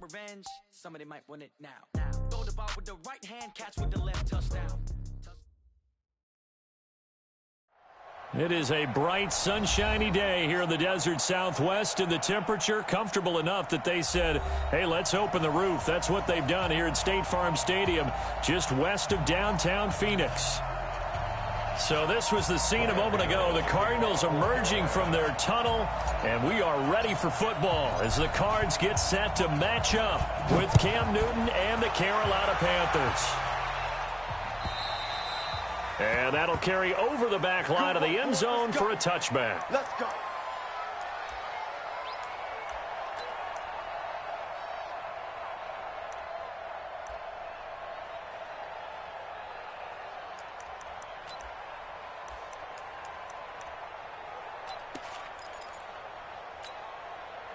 revenge, somebody might win it now. Throw the ball with the right hand, catch with the left, touchdown. It is a bright, sunshiny day here in the desert Southwest, and the temperature comfortable enough that they said, hey, let's open the roof. That's what they've done here at State Farm Stadium, just west of downtown Phoenix. So this was the scene a moment ago. The Cardinals emerging from their tunnel, and we are ready for football as the Cards get set to match up with Cam Newton and the Carolina Panthers. And that'll carry over the back line of the end zone for a touchback. Let's go.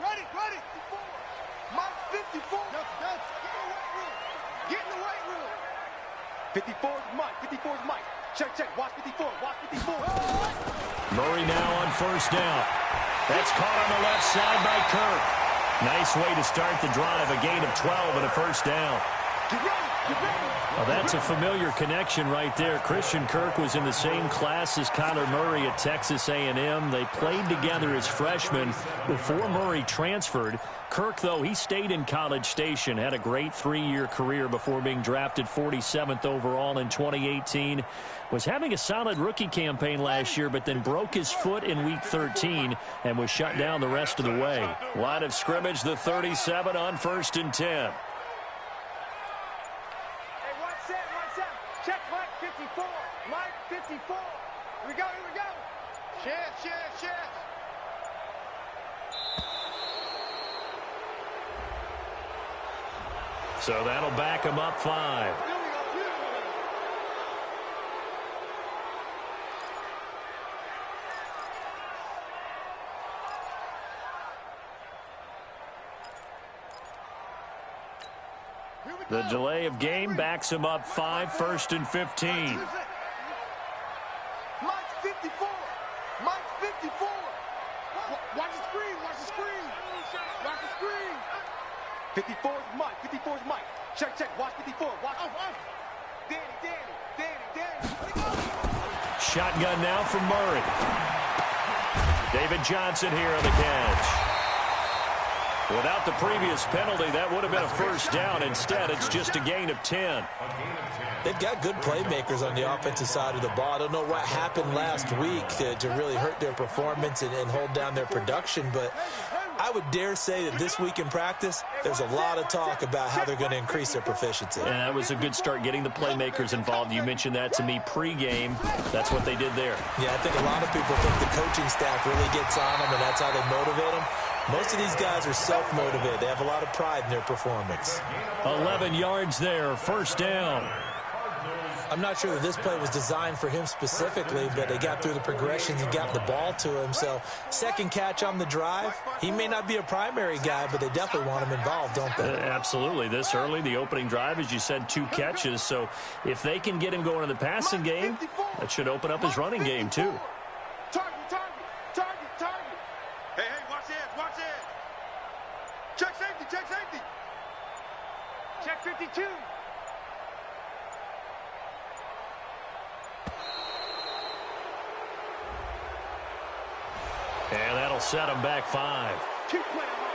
Ready. Mike 54. Get in the weight room. 54 is Mike. 54 is Mike. Check. Watch 54. Murray now on first down. That's caught on the left side by Kirk. Nice way to start the drive. A gain of 12 and a first down. Get ready. Well, that's a familiar connection right there. Christian Kirk was in the same class as Kyler Murray at Texas A&M. They played together as freshmen before Murray transferred. Kirk, though, he stayed in College Station, had a great 3-year career before being drafted 47th overall in 2018. Was having a solid rookie campaign last year, but then broke his foot in Week 13 and was shut down the rest of the way. Line of scrimmage, the 37 on 1st and 10. Check Mike 54. Mike 54. Here we go. Shift. So that'll back him up 5. The delay of game backs him up 5, 1st and 15. Mike 54. Watch the screen. 54 is Mike. Check. Watch 54. Watch. Danny. Shotgun now from Murray. David Johnson here on the catch. Without the previous penalty, that would have been a first down. Instead, it's just a gain of 10. They've got good playmakers on the offensive side of the ball. I don't know what happened last week to really hurt their performance and hold down their production, but I would dare say that this week in practice, there's a lot of talk about how they're going to increase their proficiency. And that was a good start getting the playmakers involved. You mentioned that to me pregame. That's what they did there. Yeah, I think a lot of people think the coaching staff really gets on them, and that's how they motivate them. Most of these guys are self-motivated. They have a lot of pride in their performance. 11 yards there, first down. I'm not sure that this play was designed for him specifically, but they got through the progressions and got the ball to him. So, second catch on the drive. He may not be a primary guy, but they definitely want him involved, don't they? Absolutely. This early, the opening drive, as you said, 2 catches. So, if they can get him going in the passing game, that should open up his running game, too. Target. Hey, watch it. Check safety. Check 52. And that'll set him back 5. Keep playing hard.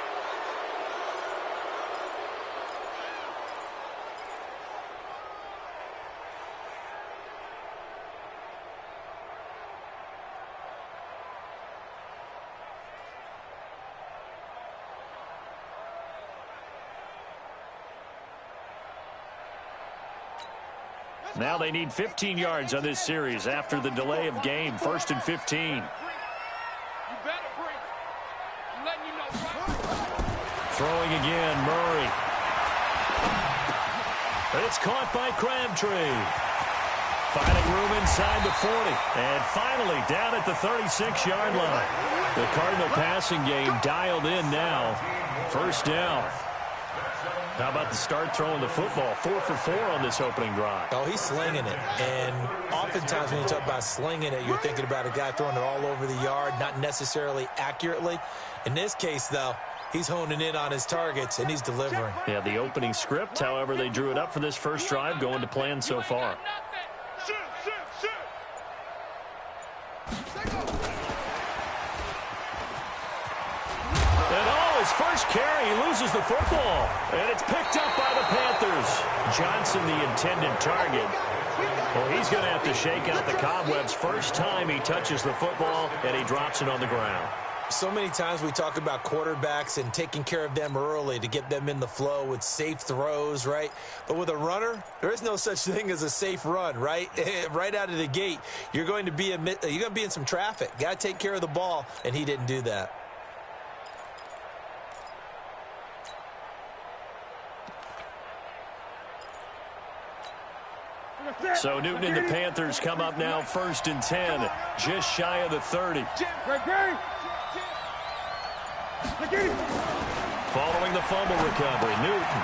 Now they need 15 yards on this series after the delay of game. 1st and 15. Throwing again, Murray. It's caught by Crabtree. Finding room inside the 40. And finally down at the 36-yard line. The Cardinal passing game dialed in now. First down. How about the start throwing the football? 4 for 4 on this opening drive. Oh, he's slinging it. And oftentimes when you talk about slinging it, you're thinking about a guy throwing it all over the yard, not necessarily accurately. In this case, though, He's honing in on his targets, and he's delivering. Yeah, the opening script, however, they drew it up for this first drive, going to plan so far. His first carry, he loses the football, and it's picked up by the Panthers. Johnson, the intended target. Well, he's going to have to shake out the cobwebs first time he touches the football, and he drops it on the ground. So many times we talk about quarterbacks and taking care of them early to get them in the flow with safe throws, right? But with a runner, there is no such thing as a safe run, right? Right out of the gate, you're going to be in some traffic. Got to take care of the ball, and he didn't do that. So Newton and the Panthers come up now 1st and 10, just shy of the 30. Following the fumble recovery, Newton.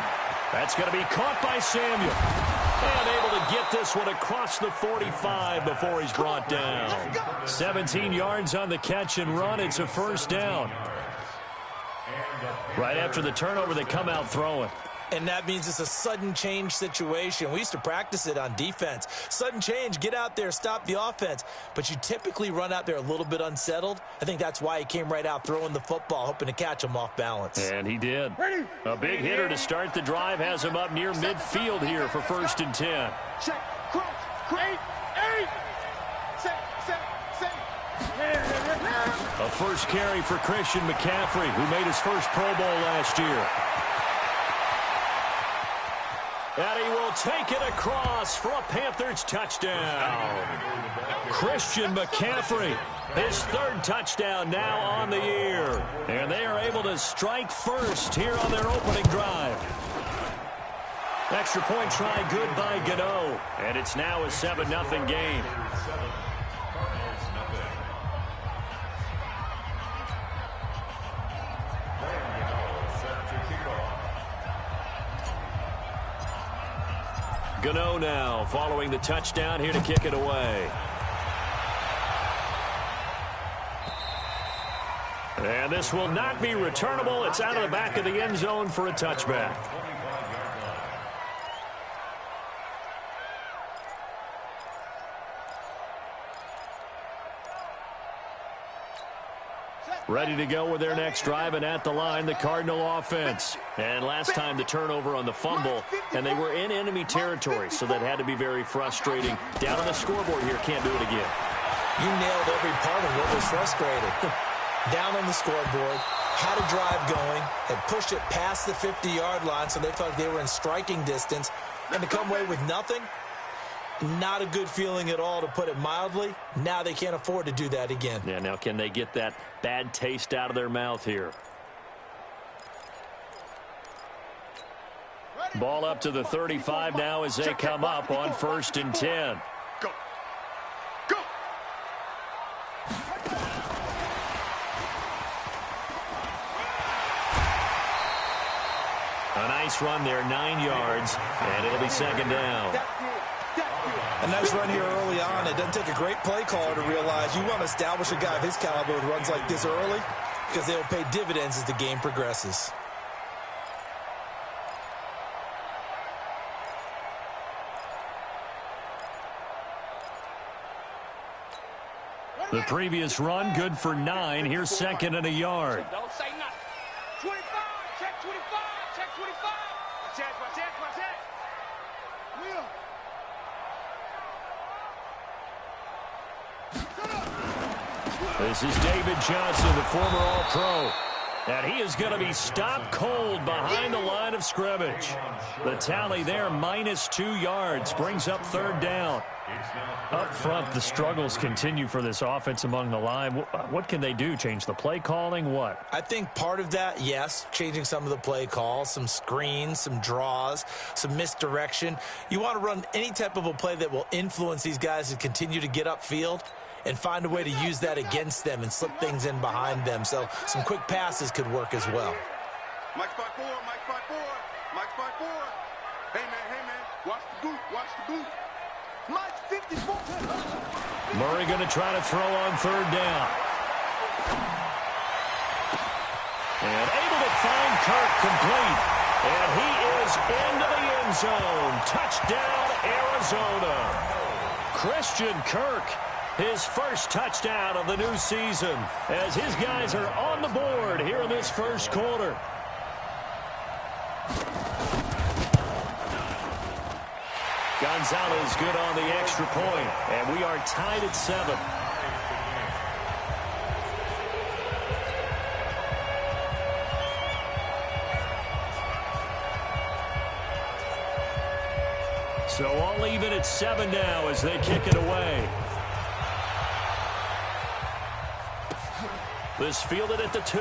That's going to be caught by Samuel. And able to get this one across the 45 before he's brought down. 17 yards on the catch and run. It's a first down. Right after the turnover, they come out throwing. And that means it's a sudden change situation. We used to practice it on defense. Sudden change, get out there, stop the offense. But you typically run out there a little bit unsettled. I think that's why he came right out throwing the football, hoping to catch him off balance. And he did. A big hitter to start the drive has him up near midfield here for 1st and 10. Check, cross, eight. A first carry for Christian McCaffrey, who made his first Pro Bowl last year. And he will take it across for a Panthers touchdown. Christian McCaffrey, his 3rd touchdown now on the year. And they are able to strike first here on their opening drive. Extra point try good by Gano. And it's now a 7-0 game. Gano now following the touchdown here to kick it away. And this will not be returnable. It's out of the back of the end zone for a touchback. Ready to go with their next drive, and at the line, the Cardinal offense. And last time the turnover on the fumble, and they were in enemy territory, so that had to be very frustrating. Down on the scoreboard here, can't do it again. You nailed every part of what was frustrating. Down on the scoreboard, had a drive going, had pushed it past the 50-yard line, so they felt like they were in striking distance, and to come away with nothing, not a good feeling at all, to put it mildly. Now they can't afford to do that again. Yeah, now can they get that bad taste out of their mouth here? Ball up to the 35 now as they come up on 1st and 10. Go. A nice run there, 9 yards, and it'll be 2nd down. A nice run here early on. It doesn't take a great play caller to realize you want to establish a guy of his caliber with runs like this early, because they'll pay dividends as the game progresses. The previous run, good for 9. Here's 2nd and a yard. Don't say nothing. 25, check 25, check 25. Watch that. Wheel. This is David Johnson, the former All-Pro. And he is going to be stopped cold behind the line of scrimmage. The tally there, -2 yards, brings up 3rd down. Up front, the struggles continue for this offense among the line. What can they do? Change the play calling? What? I think part of that, yes, changing some of the play calls, some screens, some draws, some misdirection. You want to run any type of a play that will influence these guys to continue to get upfield and find a way to use that against them and slip things in behind them. So some quick passes could work as well. Mike spot 4. Hey, man. Watch the boot. Mike 54. Murray going to try to throw on 3rd down. And able to find Kirk complete. And he is into the end zone. Touchdown, Arizona. Christian Kirk, his first touchdown of the new season, as his guys are on the board here in this first quarter. Gonzalez good on the extra point, and we are tied at 7. So all even at 7 now as they kick it away. This fielded at the 2.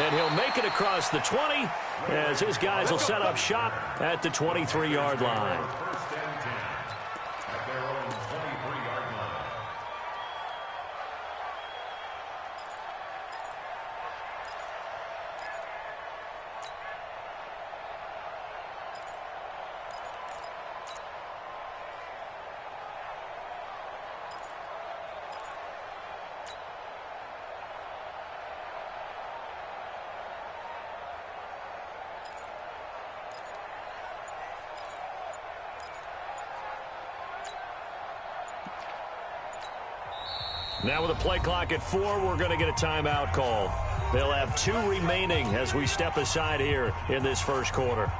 And he'll make it across the 20 as his guys will set up shop at the 23-yard line. Now with a play clock at 4, we're going to get a timeout call. They'll have 2 remaining as we step aside here in this first quarter.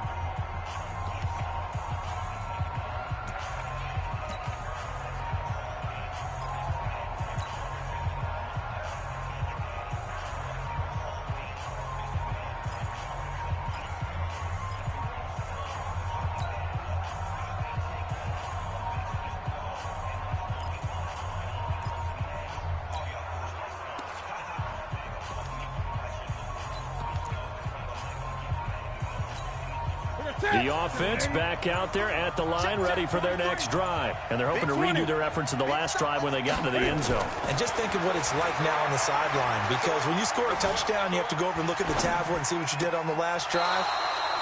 The offense back out there at the line, ready for their next drive. And they're hoping to redo their efforts in the last drive when they got into the end zone. And just think of what it's like now on the sideline, because when you score a touchdown, you have to go over and look at the tablet and see what you did on the last drive.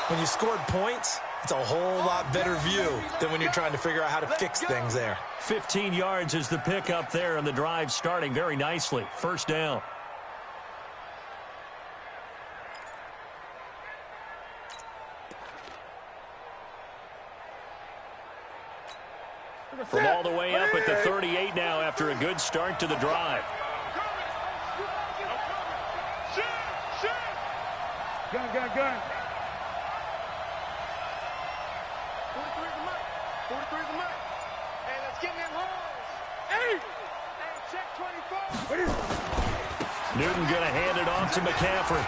When you scored points, it's a whole lot better view than when you're trying to figure out how to fix things there. 15 yards is the pickup there, and the drive starting very nicely. First down. From all the way up at the 38 now after a good start to the drive. Gun. 43 is the mic. 43 is the mic. Hey, let's get in holes. Hey, check 24. Newton going to hand it off to McCaffrey.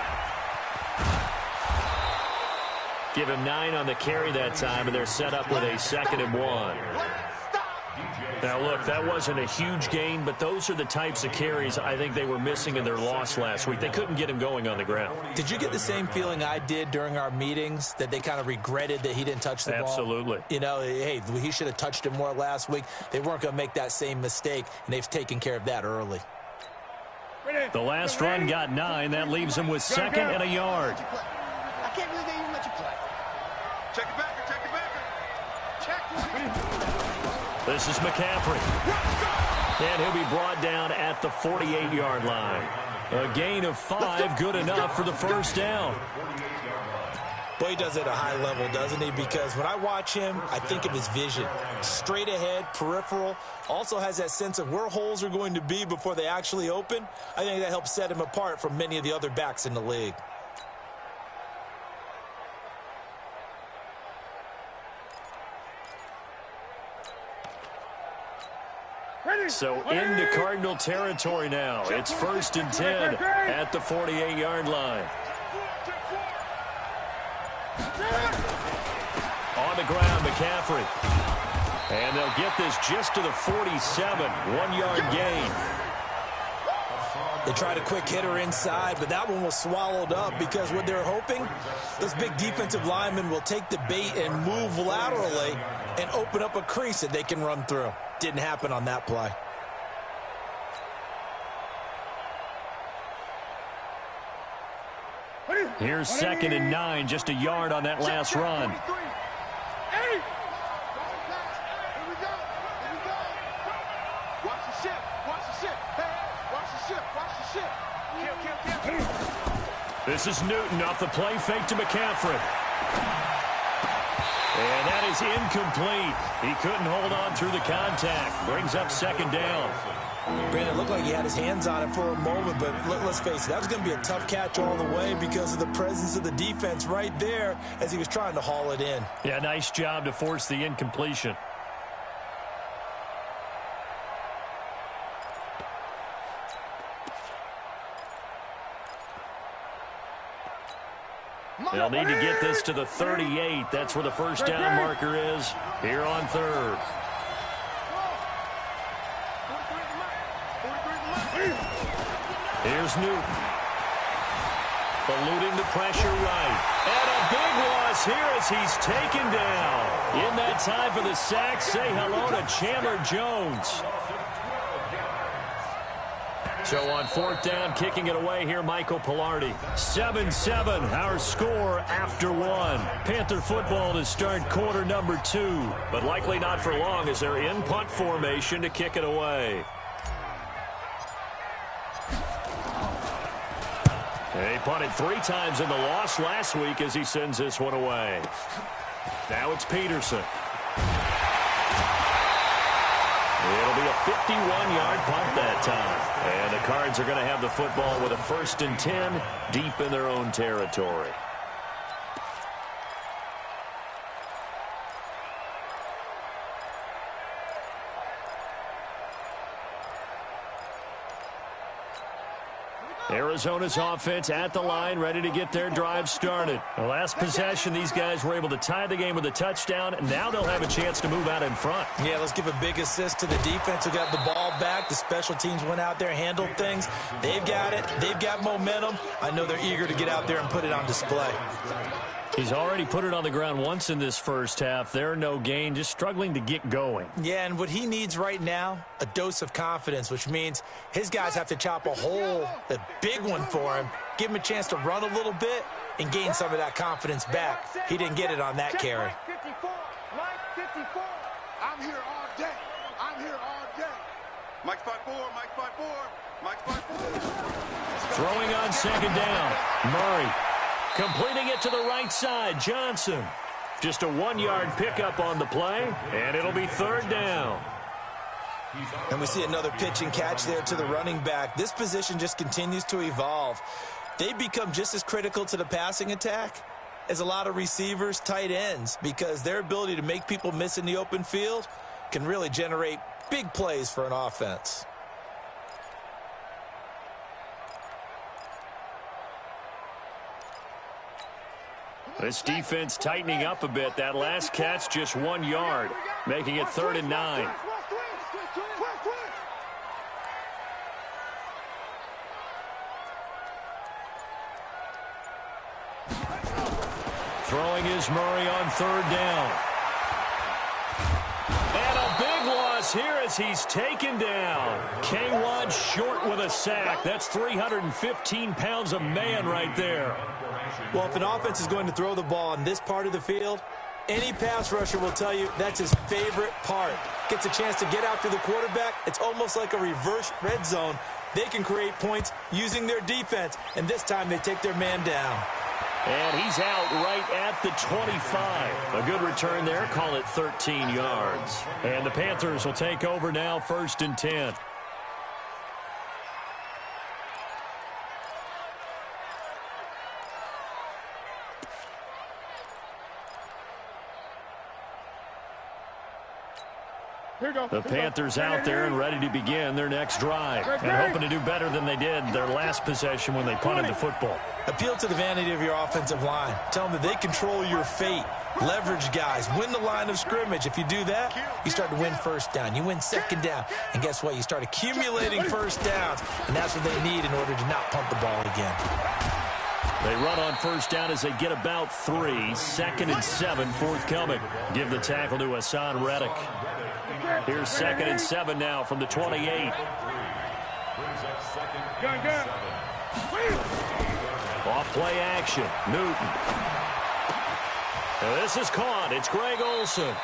Give him 9 on the carry that time, and they're set up with a 2nd and 1. Now, look, that wasn't a huge gain, but those are the types of carries I think they were missing in their loss last week. They couldn't get him going on the ground. Did you get the same feeling I did during our meetings, that they kind of regretted that he didn't touch the ball? Absolutely. You know, hey, he should have touched it more last week. They weren't going to make that same mistake, and they've taken care of that early. The last run got 9. That leaves him with 2nd and a yard. I can't believe they even let you play. Check it back. This is McCaffrey. And he'll be brought down at the 48-yard line. A gain of 5, good enough for the first down. Boy, he does it at a high level, doesn't he? Because when I watch him, I think of his vision. Straight ahead, peripheral. Also has that sense of where holes are going to be before they actually open. I think that helps set him apart from many of the other backs in the league. So into Cardinal territory now. It's 1st and 10 at the 48-yard line. On the ground, McCaffrey. And they'll get this just to the 47. 1-yard gain. They tried a quick hitter inside, but that one was swallowed up because what they're hoping, those big defensive linemen will take the bait and move laterally and open up a crease that they can run through. Didn't happen on that play. Here's 2nd and 9, just a yard on that last run. This is Newton off the play fake to McCaffrey. And that is incomplete. He couldn't hold on through the contact. Brings up second down. Brandon, it looked like he had his hands on it for a moment, but let's face it, that was going to be a tough catch all the way because of the presence of the defense right there as he was trying to haul it in. Yeah, nice job to force the incompletion. They'll need to get this to the 38. That's where the first down marker is here on third. Here's Newton. Eluding the pressure right. And a big loss here as he's taken down. In that time for the sack, say hello to Chandler Jones. So on fourth down, kicking it away here, Michael Pilardi. 7-7, our score after one. Panther football to start quarter number 2. But likely not for long as they're in punt formation to kick it away. They punted 3 times in the loss last week as he sends this one away. Now it's Peterson. It'll be a 51-yard punt that time. And the Cards are going to have the football with a 1st and 10 deep in their own territory. Arizona's offense at the line, ready to get their drive started. The last possession, these guys were able to tie the game with a touchdown, and now they'll have a chance to move out in front. Yeah, let's give a big assist to the defense who got the ball back. The special teams went out there, handled things. They've got it. They've got momentum. I know they're eager to get out there and put it on display. He's already put it on the ground once in this first half. They're no gain, just struggling to get going. Yeah, and what he needs right now, a dose of confidence, which means his guys have to chop a big one for him, give him a chance to run a little bit and gain some of that confidence back. He didn't get it on that carry. Mike 54. I'm here all day. I'm here all day. Mike 54, Mike 54, Mike 54. Throwing on second down, Murray. Completing it to the right side, Johnson. Just a 1-yard pickup on the play, and it'll be 3rd down. And we see another pitch and catch there to the running back. This position just continues to evolve. They become just as critical to the passing attack as a lot of receivers, tight ends, because their ability to make people miss in the open field can really generate big plays for an offense. This defense tightening up a bit. That last catch just 1 yard, making it 3rd and 9. Throwing is Murray on 3rd down. And a big loss here as he's taken down. K-Wad short with a sack. That's 315 pounds a man right there. Well, if an offense is going to throw the ball on this part of the field, any pass rusher will tell you that's his favorite part. Gets a chance to get after the quarterback. It's almost like a reverse red zone. They can create points using their defense, and this time they take their man down. And he's out right at the 25. A good return there. Call it 13 yards. And the Panthers will take over now, 1st and 10. The Panthers out there and ready to begin their next drive and hoping to do better than they did their last possession when they punted the football. Appeal to the vanity of your offensive line. Tell them that they control your fate. Leverage guys. Win the line of scrimmage. If you do that, you start to win 1st down. You win 2nd down. And guess what? You start accumulating 1st downs. And that's what they need in order to not punt the ball again. They run on 1st down as they get about 3. 2nd and 7 forthcoming. Give the tackle to Hassan Reddick. Here's 2nd and 7 now from the 28. Off play action. Newton. Now this is caught. It's Greg Olsen.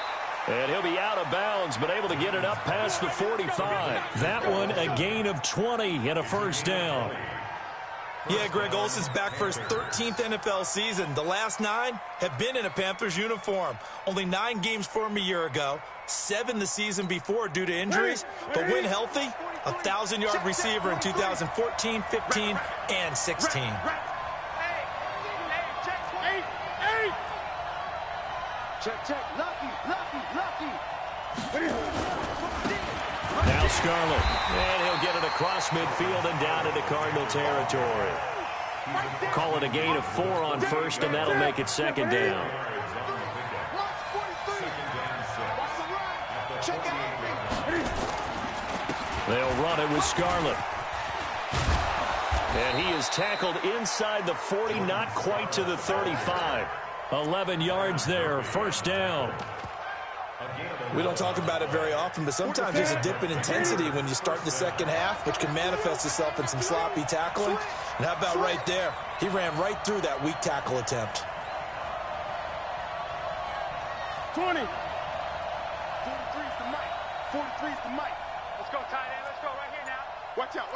And he'll be out of bounds, but able to get it up past the 45. That one a gain of 20 and a 1st down. Yeah, Greg Olsen's back for his 13th NFL season. The last 9 have been in a Panthers uniform. Only 9 games for him a year ago, 7 the season before due to injuries. But when healthy, a 1,000-yard receiver in 2014, 15, and 16. Check. Lucky. Now Scarlett, and he'll get it across midfield and down into Cardinal territory. Call it a gain of 4 on first, and that'll make it second down. They'll run it with Scarlett. And he is tackled inside the 40, not quite to the 35. 11 yards there, first down. We don't talk about it very often, but sometimes there's a dip in intensity when you start the second half, which can manifest itself in some sloppy tackling. And how about right there? He ran right through that weak tackle attempt. 20. 43's the mic. 43's the mic. Let's go, tight end. Let's go right here now. Watch out.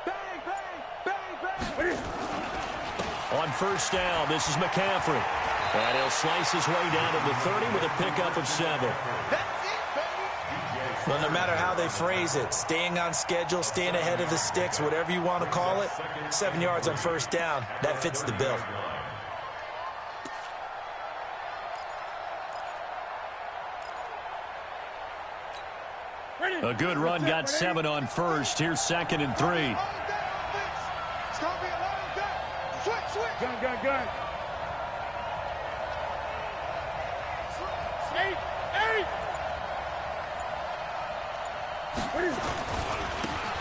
Bang. On first down, this is McCaffrey. And he'll slice his way down to the 30 with a pickup of 7. That's it, baby. Well, no matter how they phrase it, staying on schedule, staying ahead of the sticks, whatever you want to call it, 7 yards on first down, that fits the bill. A good run got 7 on first. Here's 2nd and 3. It's going to be a lot of that. Switch. Gun. 8.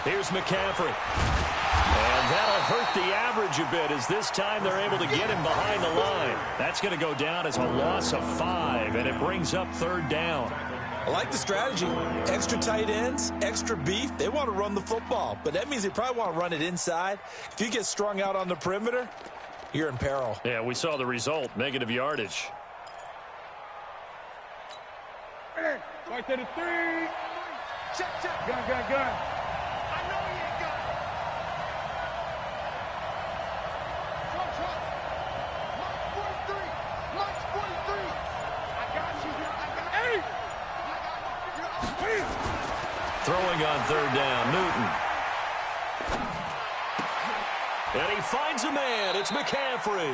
Here's McCaffrey. And that'll hurt the average a bit, as this time they're able to get him behind the line. That's going to go down as a loss of 5, and it brings up 3rd down. I like the strategy. Extra tight ends, extra beef. They want to run the football, but that means they probably want to run it inside. If you get strung out on the perimeter, you're in peril. Yeah, we saw the result, negative yardage. Right to the 3. Check. Gun. I know he ain't got it. Trump. Mike 43. I got you. Throwing on 3rd down, Newton. And he finds a man. It's McCaffrey.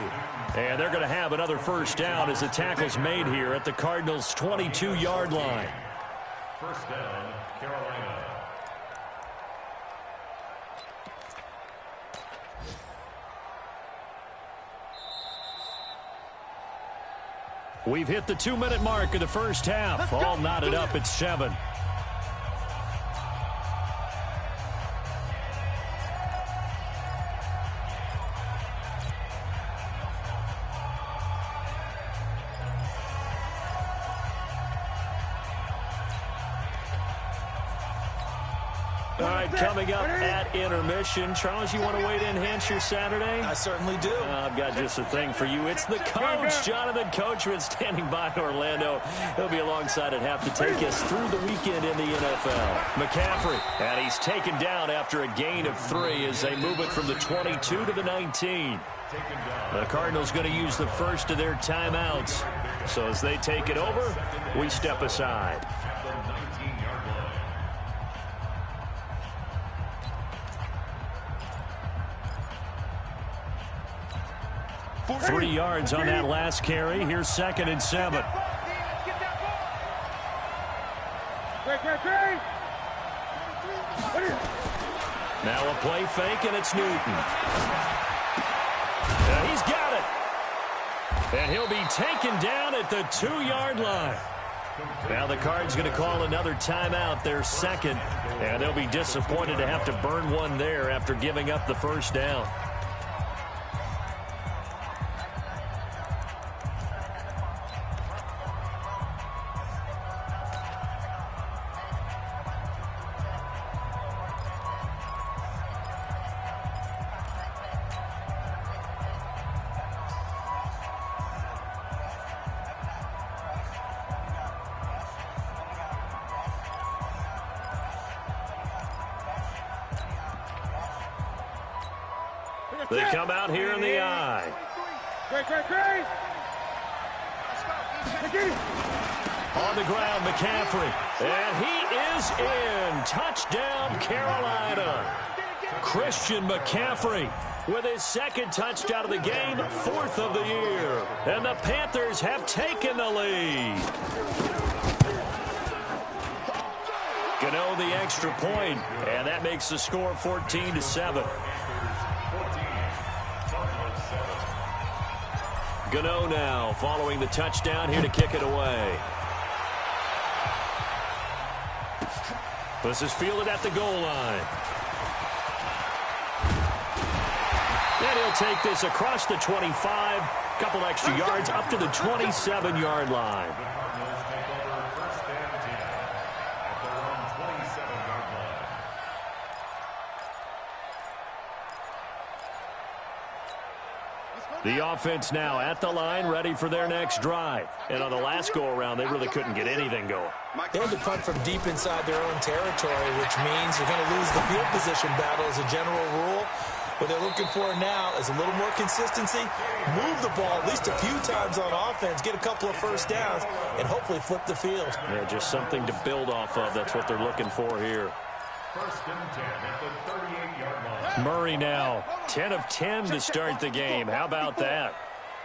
And they're going to have another first down as the tackle's made here at the Cardinals' 22-yard line. First down, Carolina. We've hit the 2-minute mark of the first half. All knotted up at 7. All right, coming up at intermission. Charles, you want to wait in, enhance your Saturday? I certainly do. I've got just a thing for you. It's the coach, Jonathan Coachman, standing by in Orlando. He'll be alongside at half to take us through the weekend in the NFL. McCaffrey, and he's taken down after a gain of 3 as they move it from the 22 to the 19. The Cardinals going to use the first of their timeouts. So as they take it over, we step aside. 3 yards on that last carry. Here's 2nd and 7. Now a play fake, and it's Newton. He's got it. And he'll be taken down at the 2-yard line. Now the Cards going to call another timeout, their 2nd. And they'll be disappointed to have to burn one there after giving up the first down. They come out here in the I. On the ground, McCaffrey. And he is in. Touchdown, Carolina. Christian McCaffrey with his second touchdown of the game, 4th of the year. And the Panthers have taken the lead. Gano the extra point, and that makes the score 14-7. Gano now following the touchdown here to kick it away. This is fielded at the goal line. And he'll take this across the 25, couple extra yards up to the 27-yard line. The offense now at the line, ready for their next drive. And on the last go-around, they really couldn't get anything going. They had to punt from deep inside their own territory, which means you're going to lose the field position battle as a general rule. What they're looking for now is a little more consistency, move the ball at least a few times on offense, get a couple of first downs, and hopefully flip the field. Yeah, just something to build off of. That's what they're looking for here. 1st and 10 at the 38-yard line. Murray now, 10 of 10 to start the game. How about that?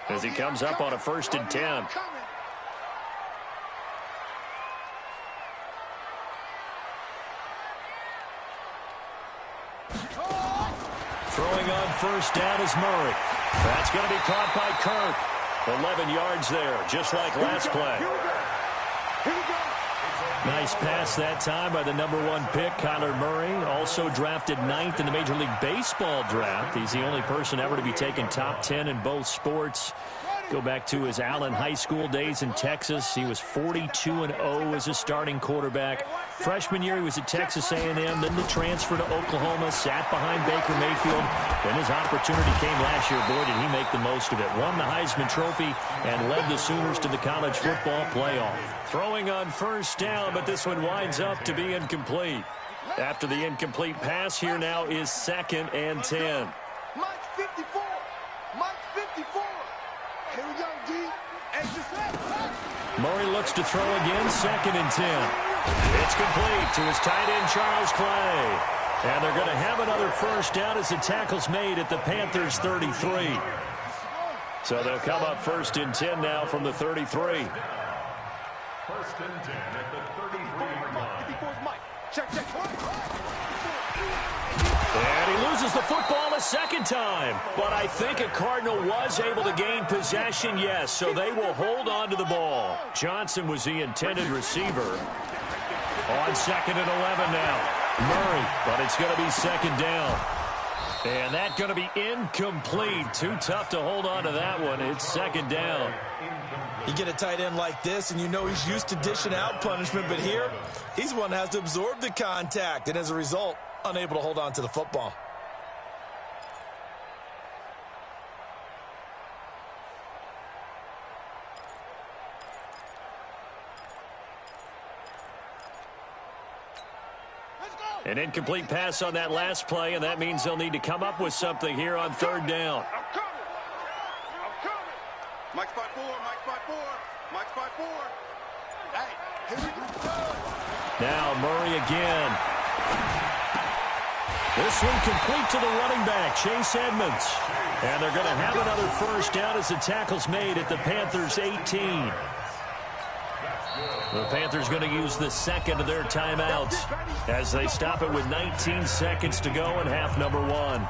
As he comes up on a 1st and 10. Throwing on 1st down is Murray. That's going to be caught by Kirk. 11 yards there, just like last play. Nice pass that time by the #1 pick, Kyler Murray. Also drafted 9th in the Major League Baseball draft. He's the only person ever to be taken top 10 in both sports. Go back to his Allen High School days in Texas. He was 42-0 as a starting quarterback. Freshman year, he was at Texas A&M, then the transfer to Oklahoma, sat behind Baker Mayfield. Then his opportunity came last year. Boy, did he make the most of it. Won the Heisman Trophy and led the Sooners to the college football playoff. Throwing on 1st down, but this one winds up to be incomplete. After the incomplete pass, here now is 2nd and 10. Mike 54. Mike 54. Here we go, D. Murray looks to throw again, 2nd and 10. It's complete to his tight end, Charles Clay. And they're going to have another 1st down as the tackle's made at the Panthers' 33. So they'll come up 1st and 10 now from the 33. 1st and 10 at the 33-yard line. Check. And he loses the football a 2nd time. But I think a Cardinal was able to gain possession, yes, so they will hold on to the ball. Johnson was the intended receiver. On 2nd and 11 now. Murray, but it's going to be 2nd down. And that's going to be incomplete. Too tough to hold on to that one. It's 2nd down. You get a tight end like this, and you know he's used to dishing out punishment, but here, he's one that has to absorb the contact, and as a result, unable to hold on to the football. An incomplete pass on that last play, and that means they'll need to come up with something here on 3rd down. I'm coming. Mike 54. Mike 54. Hey, here we go. Now Murray again. This one complete to the running back, Chase Edmonds. And they're going to have another 1st down as the tackle's made at the Panthers' 18. The Panthers going to use the 2nd of their timeouts as they stop it with 19 seconds to go in half number 1.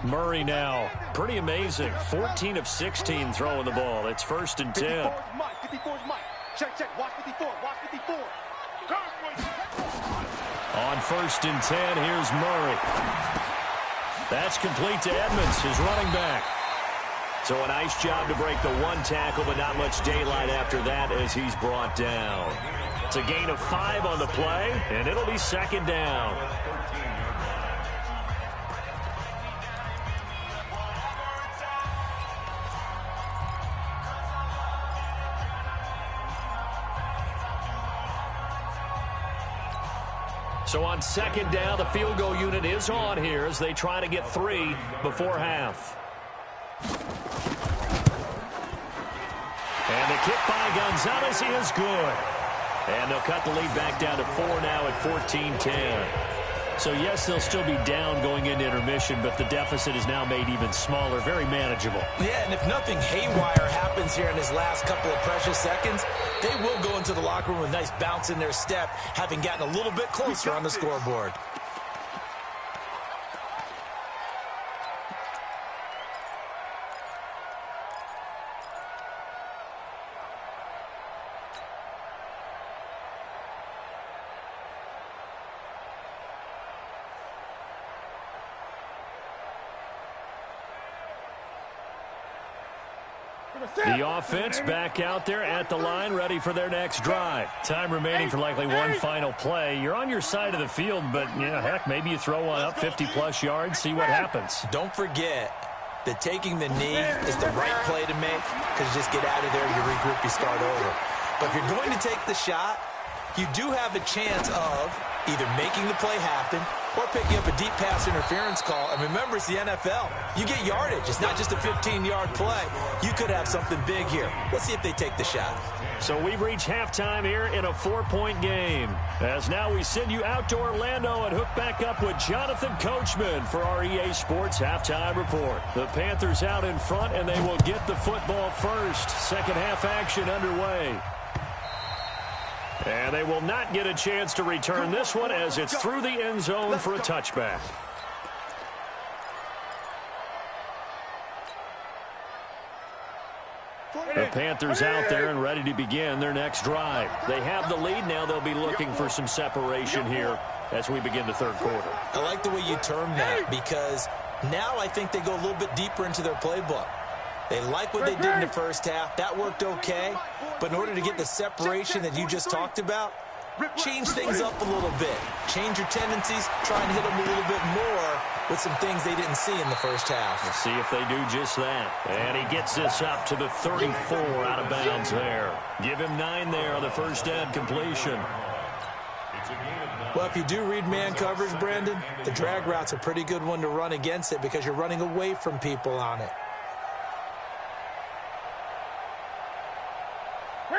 Murray now, pretty amazing, 14 of 16 throwing the ball. It's 1st and 10. 54's Mike. Check. Watch 54. On 1st and 10, here's Murray. That's complete to Edmonds, his running back. So a nice job to break the 1 tackle, but not much daylight after that as he's brought down. It's a gain of 5 on the play, and it'll be 2nd down. So on second down, the field goal unit is on here as they try to get 3 before half. And the kick by Gonzalez is good. And they'll cut the lead back down to 4 now at 14-10. So, yes, they'll still be down going into intermission, but the deficit is now made even smaller, very manageable. Yeah, and if nothing haywire happens here in his last couple of precious seconds, they will go into the locker room with a nice bounce in their step, having gotten a little bit closer on the scoreboard. The offense back out there at the line, ready for their next drive. Time remaining for likely one final play. You're on your side of the field, but, heck, maybe you throw one up 50-plus yards, see what happens. Don't forget that taking the knee is the right play to make, because you just get out of there, you regroup, you start over. But if you're going to take the shot, you do have a chance of either making the play happen or picking up a deep pass interference call. And remember, it's the NFL. You get yardage. It's not just a 15-yard play. You could have something big here. Let's see if they take the shot. So we've reached halftime here in a 4-point game. As now we send you out to Orlando and hook back up with Jonathan Coachman for our EA Sports Halftime Report. The Panthers out in front, and they will get the football first. Second half action underway. And they will not get a chance to return this one as it's through the end zone for a touchback. The Panthers out there and ready to begin their next drive. They have the lead. Now they'll be looking for some separation here as we begin the third quarter. I like the way you term that, because now I think they go a little bit deeper into their playbook. They like what they did in the first half. That worked okay. But in order to get the separation that you just talked about, change things up a little bit. Change your tendencies. Try and hit them a little bit more with some things they didn't see in the first half. We'll see if they do just that. And he gets this up to the 34 out of bounds there. Give him 9 there on the first down completion. Well, if you do read man coverage, Brandon, the drag route's a pretty good one to run against it because you're running away from people on it.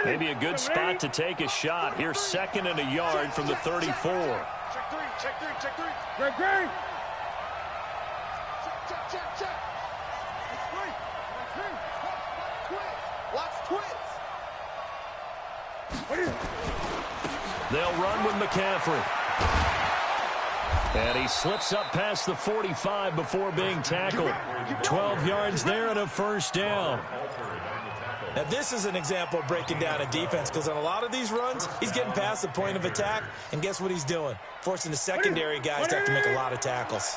Maybe a good spot to take a shot. Here's second and a yard from the 34. Check three, check three, check three. Greg. Check. Watch twins. They'll run with McCaffrey. And he slips up past the 45 before being tackled. 12 yards there and a first down. Now, this is an example of breaking down a defense, because on a lot of these runs, he's getting past the point of attack, and guess what he's doing? Forcing the secondary guys to have to make a lot of tackles.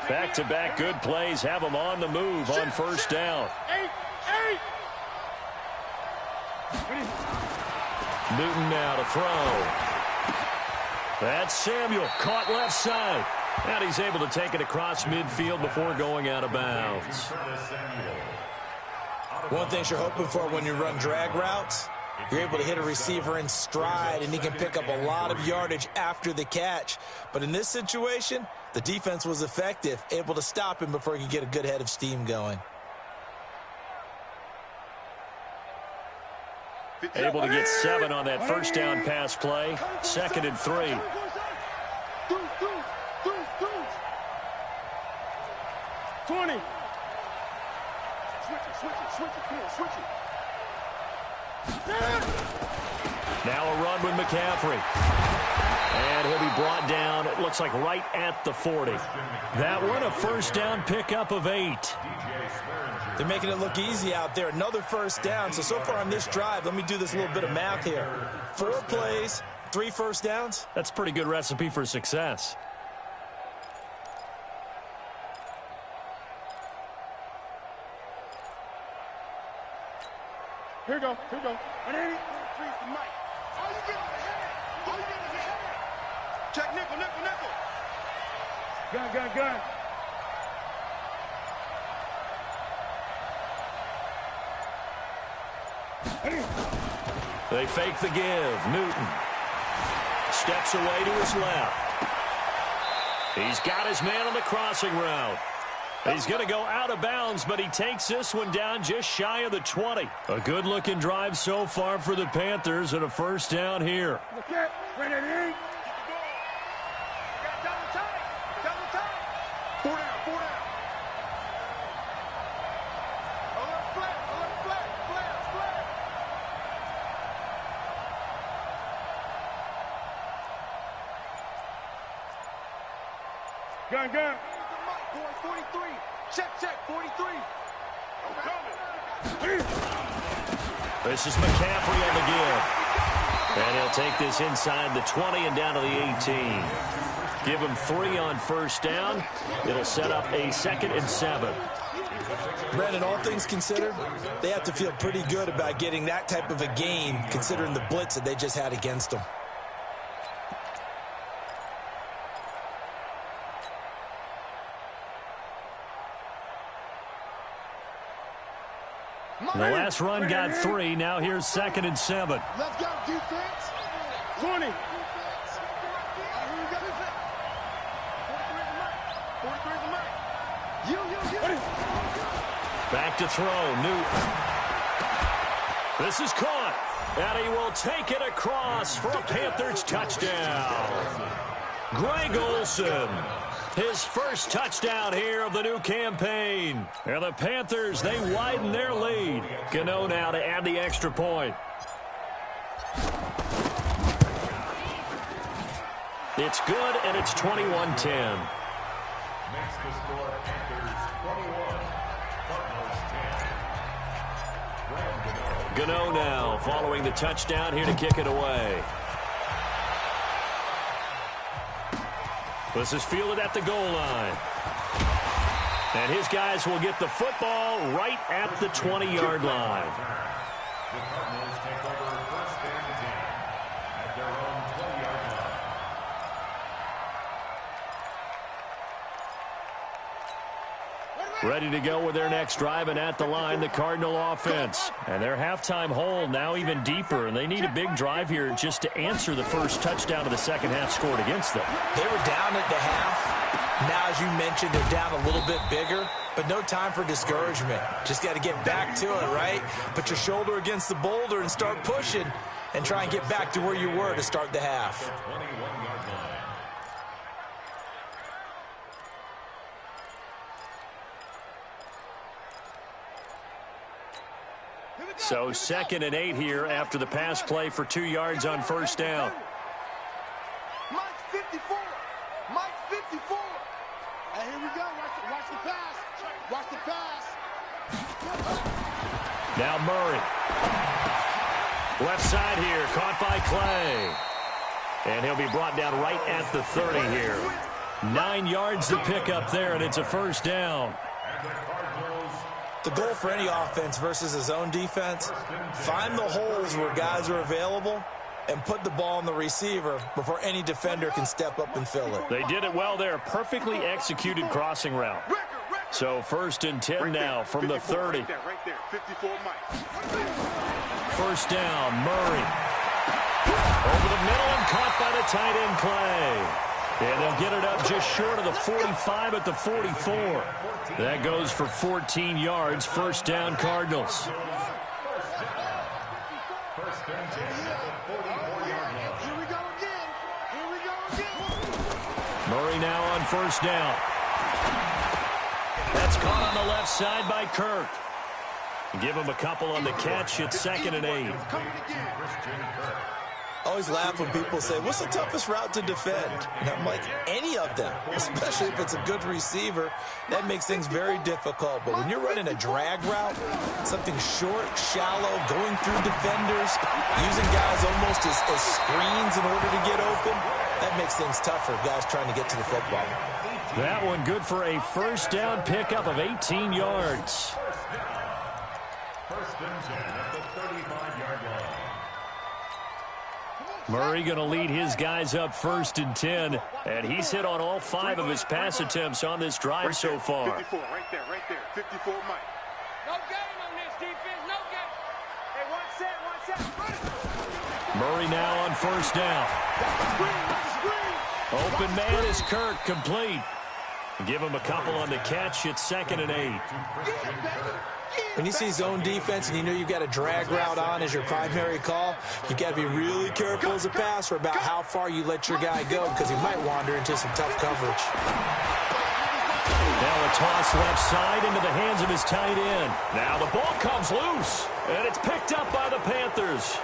Back-to-back good plays have them on the move on first down. Newton now to throw. That's Samuel, caught left side. And he's able to take it across midfield before going out of bounds. One thing you're hoping for when you run drag routes, you're able to hit a receiver in stride, and he can pick up a lot of yardage after the catch. But in this situation, the defense was effective, able to stop him before he could get a good head of steam going. Able to get 7 on that first down pass play. 2nd and 3. Now a run with McCaffrey. And he'll be brought down, it looks like right at the 40. That one, a first down pickup of 8. They're making it look easy out there. Another first down. So far on this drive, let me do this little bit of math here. 4 plays, 3 first downs. That's a pretty good recipe for success. Here we go. 180. Check nickel. Gun. They fake the give. Newton steps away to his left. He's got his man on the crossing route. He's going to go out of bounds, but he takes this one down just shy of the 20. A good-looking drive so far for the Panthers and a first down here. Okay, ready to eat. Four down, four down. Alert flag, flag. Gun. Boy, 43. Check, 43. I'm coming. This is McCaffrey on the give. And he'll take this inside the 20 and down to the 18. Give him 3 on first down. It'll set up a 2nd and 7. Brandon, all things considered, they have to feel pretty good about getting that type of a gain, considering the blitz that they just had against them. The last run got 3. Now here's 2nd and 7. Let's go, defense. 20. 43 is the mic. You. Back to throw. Newton. This is caught. And he will take it across for a Panthers touchdown. Greg Olsen. His first touchdown here of the new campaign. And the Panthers, they widen their lead. Gano now to add the extra point. It's good, and it's 21-10. Makes the score Panthers 21, Cardinals 10. Gano now following the touchdown here to kick it away. This is fielded at the goal line. And his guys will get the football right at the 20-yard line. The Cardinals take over 1st and 10 at their own 20-yard line. Ready to go with their next drive, and at the line, the Cardinal offense. And their halftime hole now even deeper, and they need a big drive here just to answer the first touchdown of the second half scored against them. They were down at the half. Now, as you mentioned, they're down a little bit bigger, but no time for discouragement. Just got to get back to it, right? Put your shoulder against the boulder and start pushing and try and get back to where you were to start the half. 21-yard line. So 2nd and 8 here after the pass play for 2 yards on first down. Mike 54. Mike 54. And here we go. Watch the pass. Watch the pass. Now Murray. Left side here, caught by Clay. And he'll be brought down right at the 30 here. 9 yards to pick up there, and it's a first down. The goal for any offense versus his own defense, find the holes where guys are available and put the ball on the receiver before any defender can step up and fill it. They did it well there. Perfectly executed crossing route. So 1st and 10 now from the 30. Right there. 54 Mike. First down, Murray. Over the middle and caught by the tight end Clay. And they'll get it up just short of the 45 at the 44. That goes for 14 yards. First down, Cardinals. Here we go again. Murray now on first down. That's caught on the left side by Kirk. Give him a couple on the catch. It's 2nd and 8. I always laugh when people say, what's the toughest route to defend? And I'm like, any of them, especially if it's a good receiver. That makes things very difficult. But when you're running a drag route, something short, shallow, going through defenders, using guys almost as screens in order to get open, that makes things tougher, guys trying to get to the football. That one good for a first down pickup of 18 yards. 1st and 10 at the 35-yard line. Murray going to lead his guys up 1st and 10, and he's hit on all 5 of his pass attempts on this drive so far. 54, right there. 54 Mike. No game on this defense, no game. Hey, one set. Murray now on first down. Screen. Open man is Kirk, complete. Give him a couple on the catch. It's 2nd and 8. When you see zone defense and you know you've got a drag route on as your primary call, you got to be really careful as a passer about how far you let your guy go because he might wander into some tough coverage. Now a toss left side into the hands of his tight end. Now the ball comes loose, and it's picked up by the Panthers.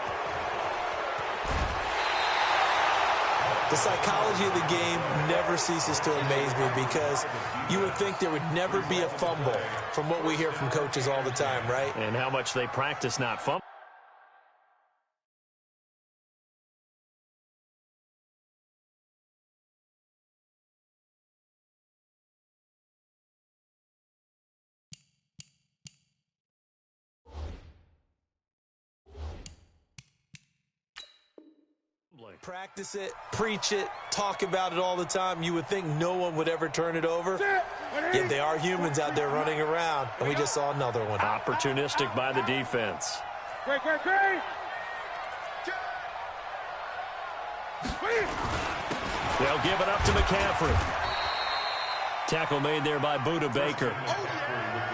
The psychology of the game never ceases to amaze me because you would think there would never be a fumble from what we hear from coaches all the time, right? And how much they practice not fumbling. Practice it, preach it, talk about it all the time. You would think no one would ever turn it over. Yet they are humans out there running around, and we just saw another one. Opportunistic by the defense. Great. They'll give it up to McCaffrey. Tackle made there by Buda Baker.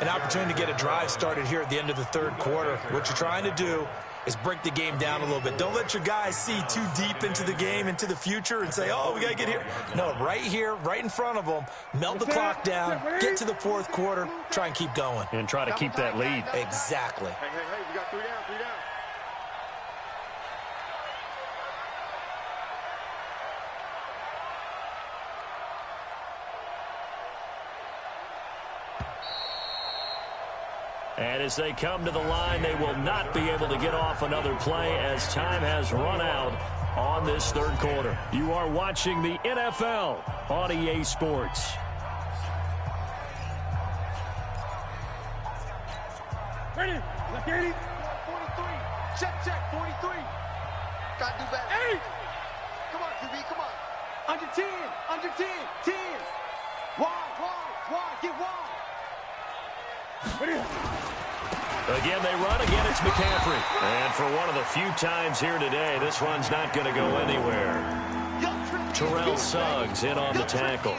An opportunity to get a drive started here at the end of the third quarter. What you're trying to do is break the game down a little bit. Don't let your guys see too deep into the game, into the future, and say, oh, we got to get here. No, right here, right in front of them, melt the clock down, get to the fourth quarter, try and keep going. And try to keep that lead. Exactly. Hey, we got 3 down. And as they come to the line, they will not be able to get off another play as time has run out on this third quarter. You are watching the NFL on EA Sports. Ready? Left 80. 43. Check. 43. Got to do better. 8. Come on, QB. Come on. Under 10. 10. Wide. Get wide. Ready? Again, they run. Again, it's McCaffrey. And for one of the few times here today, this run's not going to go anywhere. Terrell Suggs in on the tackle.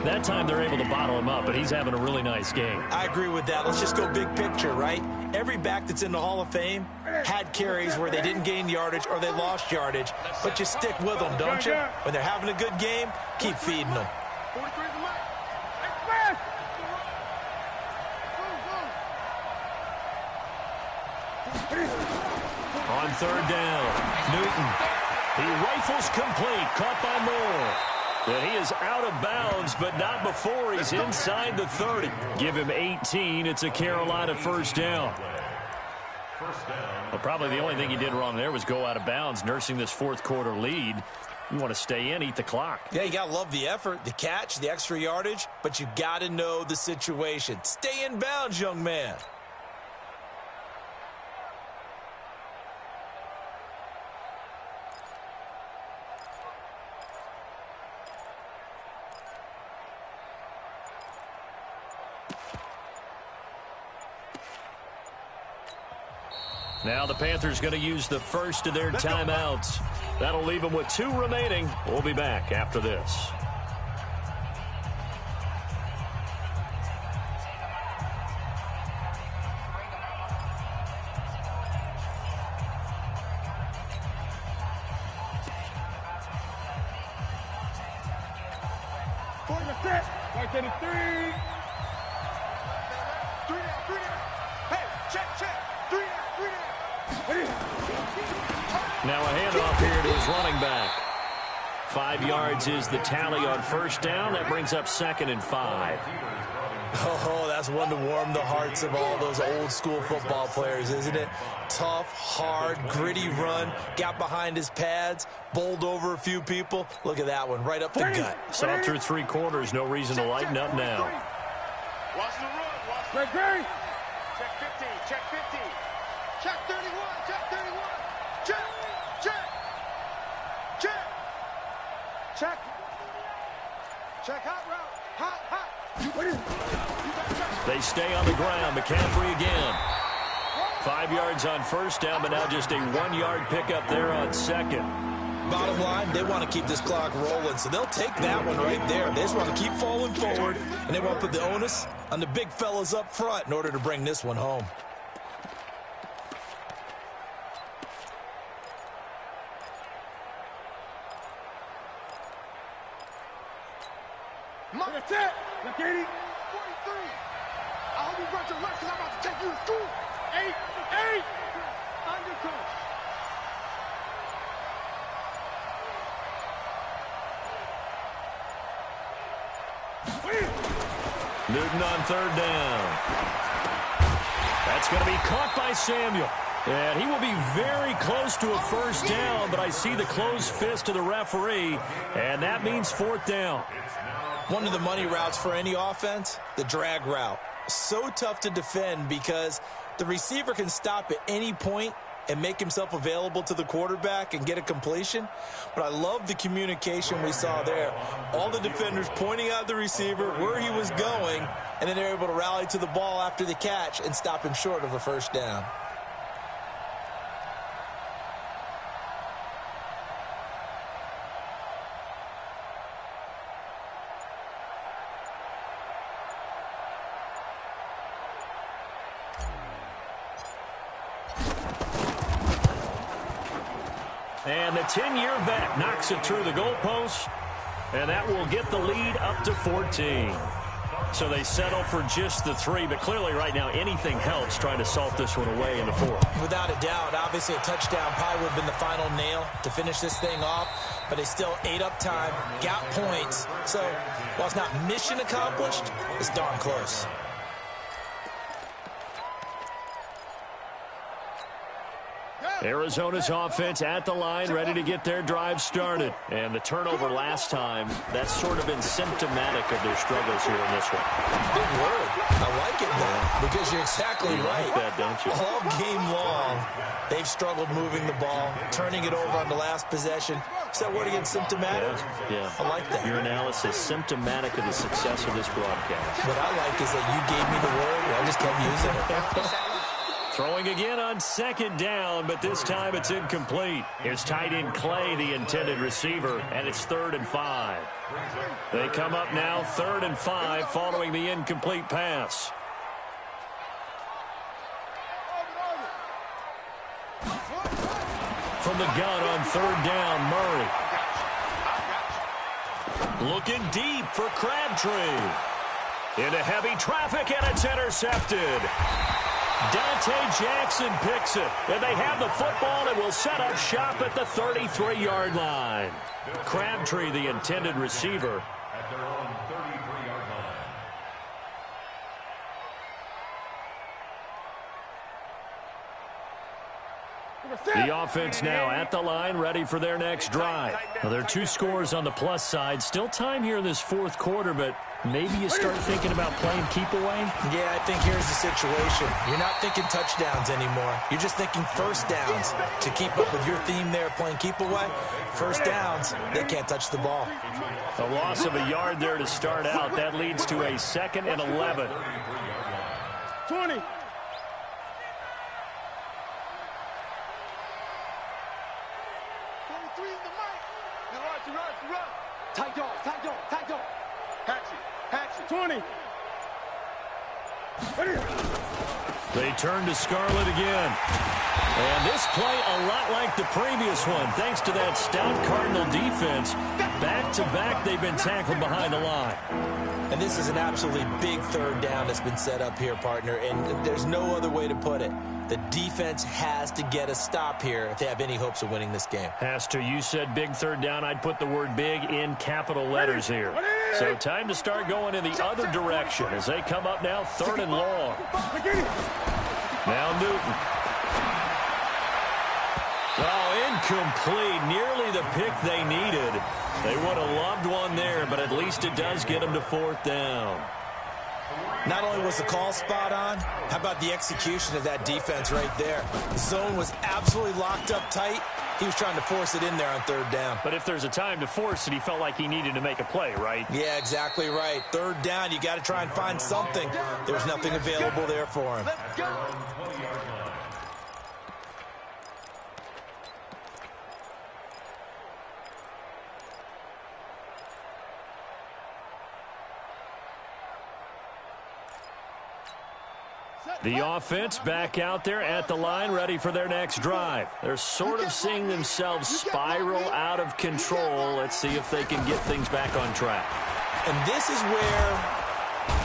That time they're able to bottle him up, but he's having a really nice game. I agree with that. Let's just go big picture, right? Every back that's in the Hall of Fame had carries where they didn't gain yardage or they lost yardage, but you stick with them, don't you? When they're having a good game, keep feeding them. 43 is the line. Express. On third down, Newton. He rifles complete, caught by Moore. And he is out of bounds, but not before he's inside the 30. Give him 18. It's a Carolina first down. Well, probably the only thing he did wrong there was go out of bounds, nursing this fourth quarter lead. You want to stay in, eat the clock. Yeah, you got to love the effort, the catch, the extra yardage, but you got to know the situation. Stay in bounds, young man. Now the Panthers going to use the first of their timeouts. That'll leave them with 2 remaining. We'll be back after this. Right to the 3. 3 down. Hey, check. 3 down. Now a handoff here to his running back. 5 yards is the tally on first down. That brings up 2nd and 5. Oh, that's one to warm the hearts of all those old school football players, isn't it? Tough, hard, gritty run. Got behind his pads, bowled over a few people. Look at that one, right up the gut. Saw it through 3 quarters. No reason to lighten up now. Watch the run. Great. Check 15. Check 31. Check hot route. Hot. They stay on the ground. McCaffrey again. 5 yards on first down, but now just a 1-yard pickup there on second. bottom line, they want to keep this clock rolling, so they'll take that one right there. They just want to keep falling forward, and they want to put the onus on the big fellas up front in order to bring this one home. That's it. Look, 80. 43. I hope you brought your lunch because I'm about to take you to school. 8. Undercoat. Newton on third down. That's going to be caught by Samuel. And he will be very close to a first down, but I see the closed fist of the referee, and that means fourth down. One of the money routes for any offense, the drag route. So tough to defend because the receiver can stop at any point and make himself available to the quarterback and get a completion. But I love the communication we saw there. All the defenders pointing out the receiver, where he was going, and then they're able to rally to the ball after the catch and stop him short of a first down. And the 10-year vet knocks it through the goalpost, and that will get the lead up to 14. So they settle for just the 3, but clearly right now anything helps trying to salt this one away in the 4th. Without a doubt, obviously a touchdown probably would have been the final nail to finish this thing off, but they still ate up time, got points. So while it's not mission accomplished, it's darn close. Arizona's offense at the line, ready to get their drive started. And the turnover last time, that's sort of been symptomatic of their struggles here in this one. Big word. I like it, though, because you're exactly right. You like that, don't you? All game long, they've struggled moving the ball, turning it over on the last possession. Is that word again, symptomatic? Yeah. I like that. Your analysis, symptomatic of the success of this broadcast. What I like is that you gave me the word, and I just kept using it. Throwing again on second down, but this time it's incomplete. Here's tight end Clay, the intended receiver, and it's 3rd and 5. They come up now 3rd and 5 following the incomplete pass. From the gun on 3rd down, Murray. Looking deep for Crabtree. Into heavy traffic, and it's intercepted. Dante Jackson picks it, and they have the football and will set up shop at the 33-yard line. Crabtree, the intended receiver. At their own 33-yard line. The offense now at the line, ready for their next drive. Now, there are 2 scores on the plus side. Still time here in this 4th quarter, but maybe you start thinking about playing keep away? Yeah, I think here's the situation. You're not thinking touchdowns anymore. You're just thinking first downs. To keep up with your theme there, playing keep away, first downs, they can't touch the ball. A loss of a yard there to start out. That leads to a 2nd and 11. 20. Tight dog. Hatchet. 20. They turn to Scarlett again. And this play a lot like the previous one, thanks to that stout Cardinal defense. Back-to-back, they've been tackled behind the line. And this is an absolutely big 3rd down that's been set up here, partner, and there's no other way to put it. The defense has to get a stop here if they have any hopes of winning this game. Has to. You said big 3rd down. I'd put the word big in capital letters here. So time to start going in the other direction as they come up now 3rd and long. Now Newton. Oh, incomplete. Nearly the pick they needed. They would have loved one there, but at least it does get them to 4th down. Not only was the call spot on, how about the execution of that defense right there? The zone was absolutely locked up tight. He was trying to force it in there on 3rd down. But if there's a time to force it, he felt like he needed to make a play, right? Yeah, exactly right. 3rd down, you got to try and find something. There was nothing available there for him. The offense back out there at the line, ready for their next drive. They're sort of seeing themselves spiral out of control. Let's see if they can get things back on track. And this is where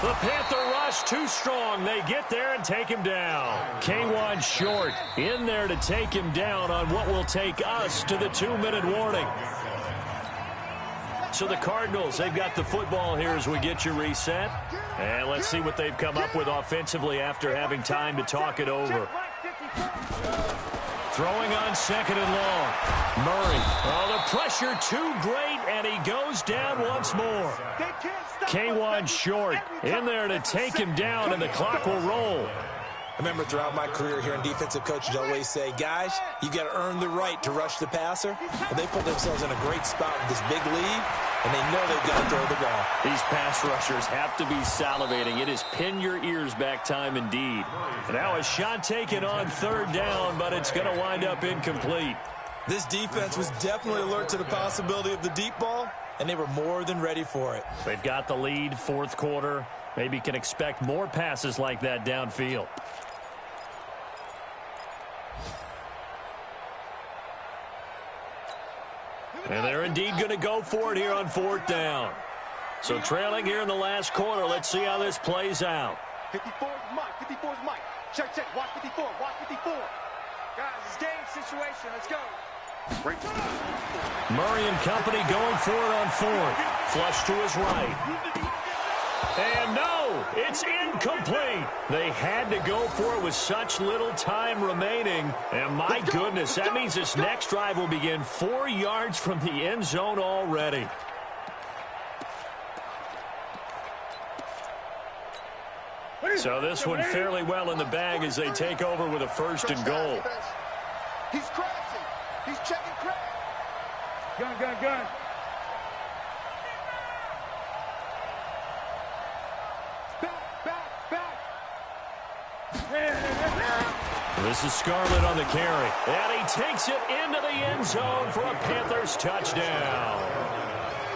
the Panther rush too strong. They get there and take him down. K1 short in there to take him down on what will take us to the 2-minute warning. So the Cardinals, they've got the football here as we get you reset. And let's see what they've come up with offensively after having time to talk it over. Throwing on second and long. Murray. Oh, the pressure too great, and he goes down once more. K1 short in there to take him down, and the clock will roll. I remember throughout my career here in defensive coaches always say, guys, you got to earn the right to rush the passer. But they put themselves in a great spot with this big lead, and they know they've got to throw the ball. These pass rushers have to be salivating. It is pin your ears back time indeed. Now a shot taken on third down, but it's going to wind up incomplete. This defense was definitely alert to the possibility of the deep ball, and they were more than ready for it. They've got the lead, fourth quarter. Maybe can expect more passes like that downfield. And they're indeed going to go for it here on fourth down. So trailing here in the last quarter. Let's see how this plays out. 54 is Mike. 54 is Mike. Check. Watch 54. Watch 54. Guys, it's game situation. Let's go. Murray and company going for it on fourth. Flush to his right. And no, it's incomplete. They had to go for it with such little time remaining. And my goodness, that means this next drive will begin 4 yards from the end zone already. So this one fairly well in the bag as they take over with a first and goal. He's crashing. He's checking crash. Gun. Back. This is Scarlett on the carry. And he takes it into the end zone for a Panthers touchdown.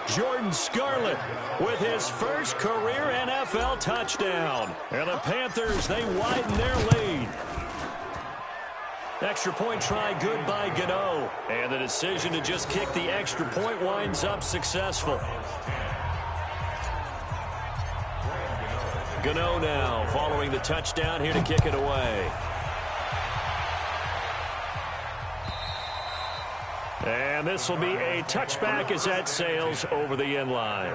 Jordan Scarlett with his first career NFL touchdown. And the Panthers, they widen their lead. Extra point try good by Gano. And the decision to just kick the extra point winds up successful. Gano now following the touchdown here to kick it away. And this will be a touchback as that sails over the end line.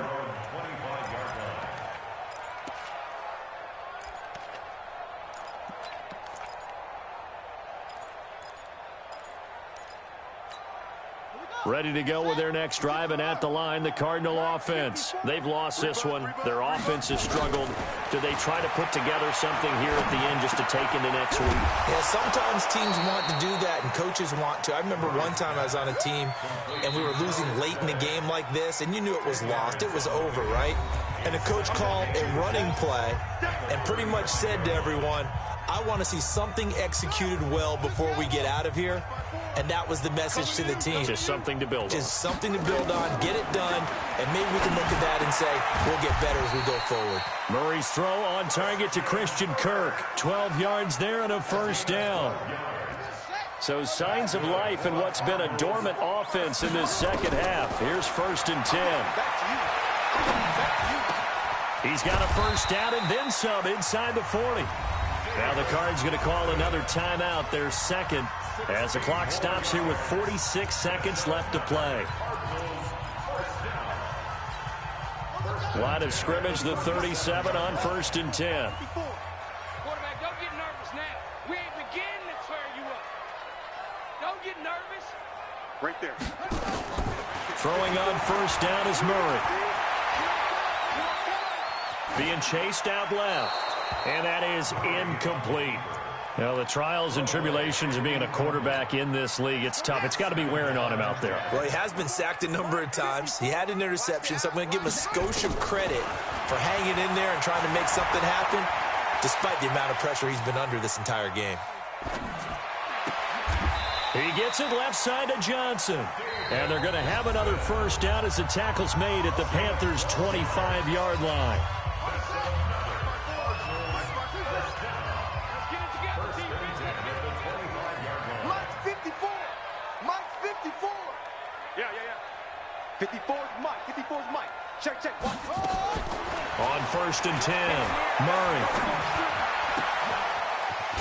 Ready to go with their next drive, and at the line, the Cardinal offense. They've lost this one. Their offense has struggled. Do they try to put together something here at the end just to take into next week? Yeah, sometimes teams want to do that, and coaches want to. I remember one time I was on a team, and we were losing late in a game like this, and you knew it was lost. It was over, right? And the coach called a running play and pretty much said to everyone, I want to see something executed well before we get out of here. And that was the message to the team. Just something to build on. Just something to build on, get it done, and maybe we can look at that and say, we'll get better as we go forward. Murray's throw on target to Christian Kirk. 12 yards there and a first down. So signs of life in what's been a dormant offense in this second half. Here's first and 10. He's got a first down and then some inside the 40. Now the Cards going to call another timeout, their second, as the clock stops here with 46 seconds left to play. Line of scrimmage, the 37 on first and 10. Quarterback, don't get nervous now. We ain't beginning to tear you up. Don't get nervous. Right there. Throwing on first down is Murray. Being chased out left. And that is incomplete. Well, the trials and tribulations of being a quarterback in this league, it's tough. It's got to be wearing on him out there. Well, he has been sacked a number of times. He had an interception, so I'm going to give him a skosh of credit for hanging in there and trying to make something happen, despite the amount of pressure he's been under this entire game. He gets it left side to Johnson. And they're going to have another first down as the tackle's made at the Panthers' 25-yard line. 54's Mike. 54's Mike. Check, check. Watch it. On 1st and 10, Murray.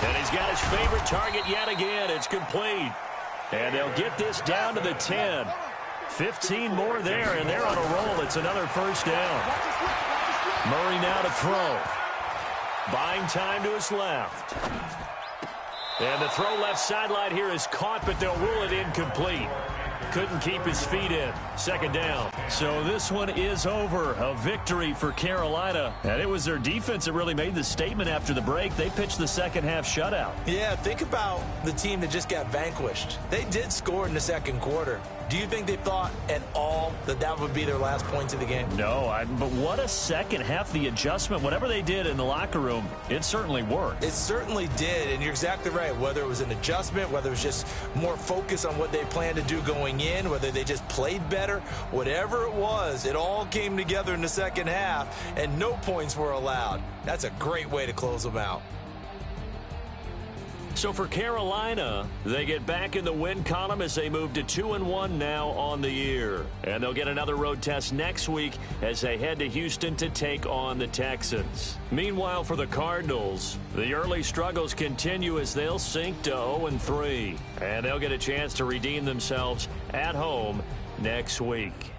And he's got his favorite target yet again. It's complete. And they'll get this down to the 10. 15 more there, and they're on a roll. It's another first down. Murray now to throw. Buying time to his left. And the throw left sideline here is caught, but they'll rule it incomplete. Couldn't keep his feet in. 2nd down. So this one is over. A victory for Carolina. And it was their defense that really made the statement after the break. They pitched the second half shutout. Yeah, think about the team that just got vanquished. They did score in the second quarter. Do you think they thought at all that that would be their last points of the game? No, but what a second half. The adjustment, whatever they did in the locker room, it certainly worked. It certainly did, and you're exactly right. Whether it was an adjustment, whether it was just more focus on what they planned to do going in, whether they just played better, whatever it was, it all came together in the second half, and no points were allowed. That's a great way to close them out. So for Carolina, they get back in the win column as they move to 2-1 now on the year. And they'll get another road test next week as they head to Houston to take on the Texans. Meanwhile, for the Cardinals, the early struggles continue as they'll sink to 0-3. And they'll get a chance to redeem themselves at home next week.